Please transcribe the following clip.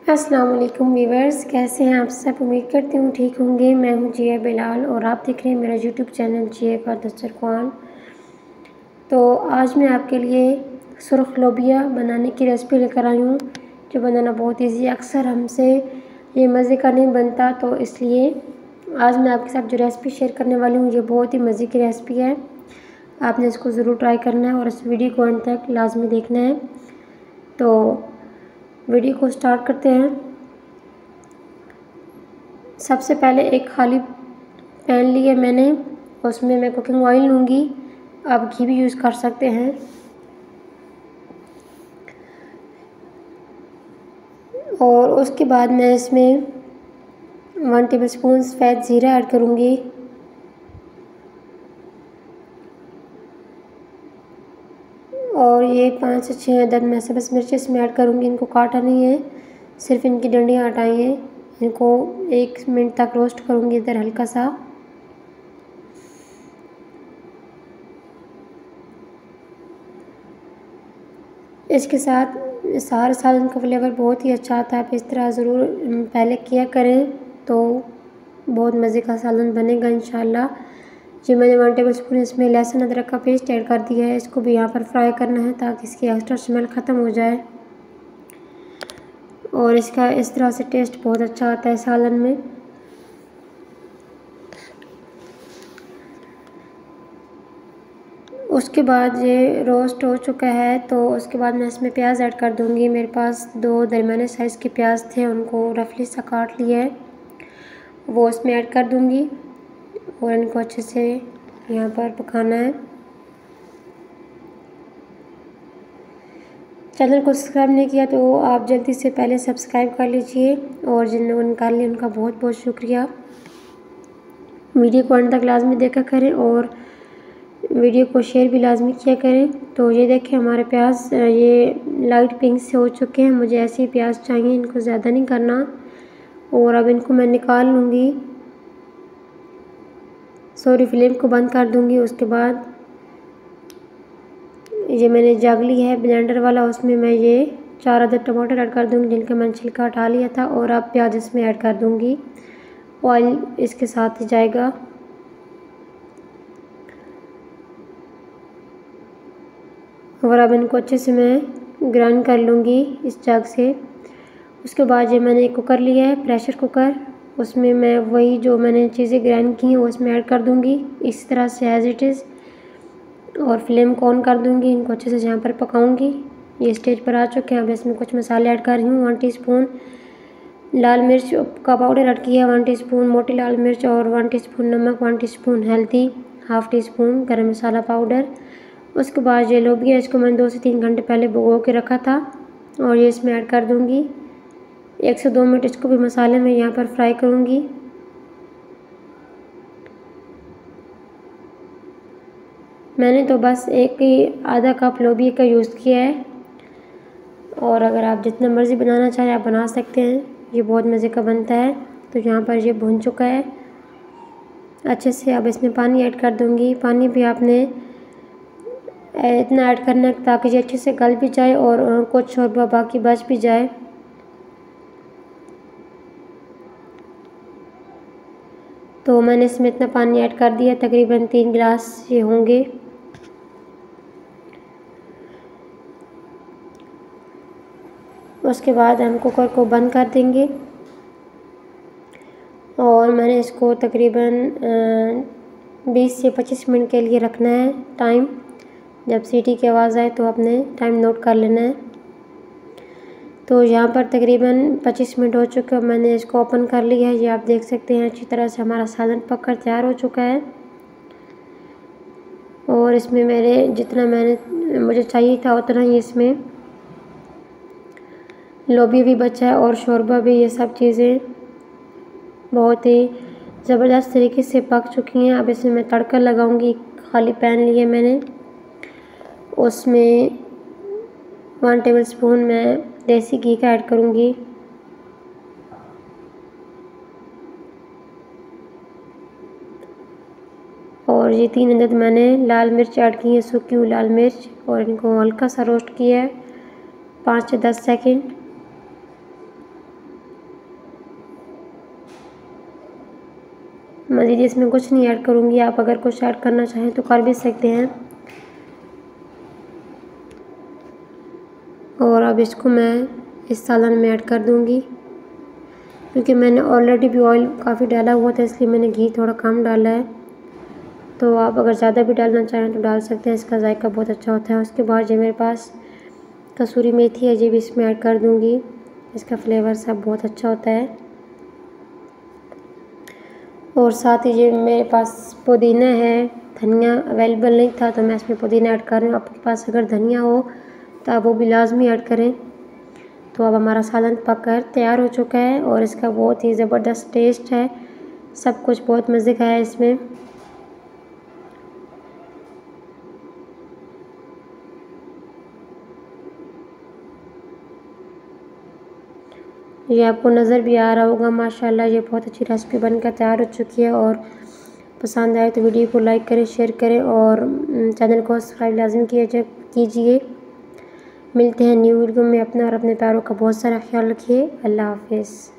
अस्सलाम वालेकुम व्यूअर्स, कैसे हैं आप सब। उम्मीद करती हूँ ठीक होंगे। मैं हूँ जिया बिलाल और आप देख रहे हैं मेरा यूट्यूब चैनल जिया का दस्तरखान। तो आज मैं आपके लिए सुर्ख लोबिया बनाने की रेसिपी लेकर आई हूँ, जो बनाना बहुत ईजी। अक्सर हमसे ये मज़े का नहीं बनता, तो इसलिए आज मैं आपके साथ जो रेसिपी शेयर करने वाली हूँ ये बहुत ही मज़े की रेसिपी है। आपने इसको ज़रूर ट्राई करना है और इस वीडियो को अंत तक लाजमी देखना है। तो वीडियो को स्टार्ट करते हैं। सबसे पहले एक खाली पैन लिया मैंने, उसमें मैं कुकिंग ऑयल लूँगी। आप घी भी यूज़ कर सकते हैं। और उसके बाद मैं इसमें 1 टेबलस्पून सफ़ेद ज़ीरा ऐड करूँगी। और ये 5 से 6 अदद मैं सब्ज़ मिर्च इसमें ऐड करूँगी। इनको काटा नहीं है, सिर्फ इनकी डंडियाँ हटाई हैं। इनको 1 मिनट तक रोस्ट करूँगी इधर हल्का सा। इसके साथ सारे सालन का फ्लेवर बहुत ही अच्छा आता है। आप इस तरह ज़रूर पहले किया करें तो बहुत मज़े का सालन बनेगा इंशाल्लाह। जी मैंने 1 टेबलस्पून इसमें लहसुन अदरक का पेस्ट ऐड कर दिया है। इसको भी यहाँ पर फ्राई करना है ताकि इसकी एक्स्ट्रा स्मेल ख़त्म हो जाए और इसका इस तरह से टेस्ट बहुत अच्छा आता है सालन में। उसके बाद ये रोस्ट हो चुका है, तो उसके बाद मैं इसमें प्याज ऐड कर दूँगी। मेरे पास 2 दरमियाने साइज़ के प्याज थे, उनको रफली सा काट लिया है, वो इसमें ऐड कर दूँगी और इनको अच्छे से यहाँ पर पकाना है। चैनल को सब्सक्राइब नहीं किया तो आप जल्दी से पहले सब्सक्राइब कर लीजिए, और जिन लोगों ने कर लिया उनका बहुत बहुत शुक्रिया। वीडियो को अंत तक लाजमी देखा करें और वीडियो को शेयर भी लाजमी किया करें। तो ये देखें हमारे प्याज ये लाइट पिंक से हो चुके हैं। मुझे ऐसे ही प्याज चाहिए, इनको ज़्यादा नहीं करना। और अब इनको मैं निकाल लूँगी, फ्लेम को बंद कर दूँगी। उसके बाद ये मैंने जग ली है ब्लेंडर वाला, उसमें मैं ये 4 अदद टमाटर ऐड कर दूँगी जिनका मैंने छिलका हटा लिया था। और अब प्याज इसमें ऐड कर दूँगी, ऑयल इसके साथ ही जाएगा। और अब इनको अच्छे से मैं ग्राइंड कर लूँगी इस जग से। उसके बाद ये मैंने एक कुकर लिया है, प्रेशर कुकर, उसमें मैं वही जो मैंने चीज़ें ग्राइंड की हैं वो इसमें ऐड कर दूँगी इस तरह से एज़ इट इज़, और फ्लेम को ऑन कर दूँगी। इनको अच्छे से यहाँ पर पकाऊँगी। ये स्टेज पर आ चुके हैं। अब इसमें कुछ मसाले ऐड कर रही हूँ। 1 टीस्पून लाल मिर्च का पाउडर ऐड किया, 1 टीस्पून मोटी लाल मिर्च और 1 टीस्पून नमक, 1 टीस्पून हल्दी, 1/2 टीस्पून गरम मसाला पाउडर। उसके बाद ये लोबिया, इसको मैंने 2 से 3 घंटे पहले भिगो के रखा था और ये इसमें ऐड कर दूँगी। 1 से 2 मिनट इसको भी मसाले में यहाँ पर फ्राई करूँगी। मैंने तो बस आधा कप लोबिया का यूज़ किया है, और अगर आप जितना मर्ज़ी बनाना चाहें आप बना सकते हैं। ये बहुत मज़े का बनता है। तो यहाँ पर ये भुन चुका है अच्छे से। अब इसमें पानी ऐड कर दूँगी। पानी भी आपने इतना ऐड करना है ताकि ये अच्छे से गल भी जाए और कुछ शोरबा बाकी बच भी जाए। तो मैंने इसमें इतना पानी ऐड कर दिया, तकरीबन 3 गिलास ये होंगे। उसके बाद हम कुकर को बंद कर देंगे और मैंने इसको तकरीबन 20 से 25 मिनट के लिए रखना है टाइम। जब सीटी की आवाज़ आए तो आपने टाइम नोट कर लेना है। तो यहाँ पर तकरीबन 25 मिनट हो चुके हैं। मैंने इसको ओपन कर लिया है। ये आप देख सकते हैं अच्छी तरह से हमारा सालन पककर तैयार हो चुका है। और इसमें जितना मुझे चाहिए था उतना ही इसमें लोबिया भी बचा है और शोरबा भी। ये सब चीज़ें बहुत ही ज़बरदस्त तरीके से पक चुकी हैं। अब इसमें मैं तड़का लगाऊंगी। खाली पैन लिए मैंने, उसमें 1 टेबलस्पून मैं देसी घी का ऐड करूंगी। और ये 3 अदद मैंने लाल मिर्च ऐड की है, सूखी हुई लाल मिर्च, और इनको हल्का सा रोस्ट किया है 5 से 10 सेकंड। मज़ीद इसमें कुछ नहीं ऐड करूँगी। आप अगर कुछ ऐड करना चाहें तो कर भी सकते हैं। और अब इसको मैं इस सालन में ऐड कर दूँगी, क्योंकि मैंने ऑलरेडी भी ऑयल काफ़ी डाला हुआ था, इसलिए मैंने घी थोड़ा कम डाला है। तो आप अगर ज़्यादा भी डालना चाहें तो डाल सकते हैं, इसका जायका बहुत अच्छा होता है। उसके बाद जो मेरे पास कसूरी मेथी है, ये भी इसमें ऐड कर दूँगी। इसका फ्लेवर सब बहुत अच्छा होता है। और साथ ही ये मेरे पास पुदीना है, धनिया अवेलेबल नहीं था तो मैं इसमें पुदीना ऐड कर रही हूँ। आपके पास अगर धनिया हो तो आप वो भी लाजमी ऐड करें। तो अब हमारा सालन पककर तैयार हो चुका है और इसका बहुत ही ज़बरदस्त टेस्ट है, सब कुछ बहुत मज़े का है इसमें। ये आपको नज़र भी आ रहा होगा, माशाल्लाह ये बहुत अच्छी रेसिपी बनकर तैयार हो चुकी है। और पसंद आए तो वीडियो को लाइक करें, शेयर करें और चैनल को सब्सक्राइब लाजमी कीजिए। मिलते हैं न्यू वीडियो में। अपना और अपने प्यारों का बहुत सारा ख्याल रखिए। अल्लाह हाफिज़।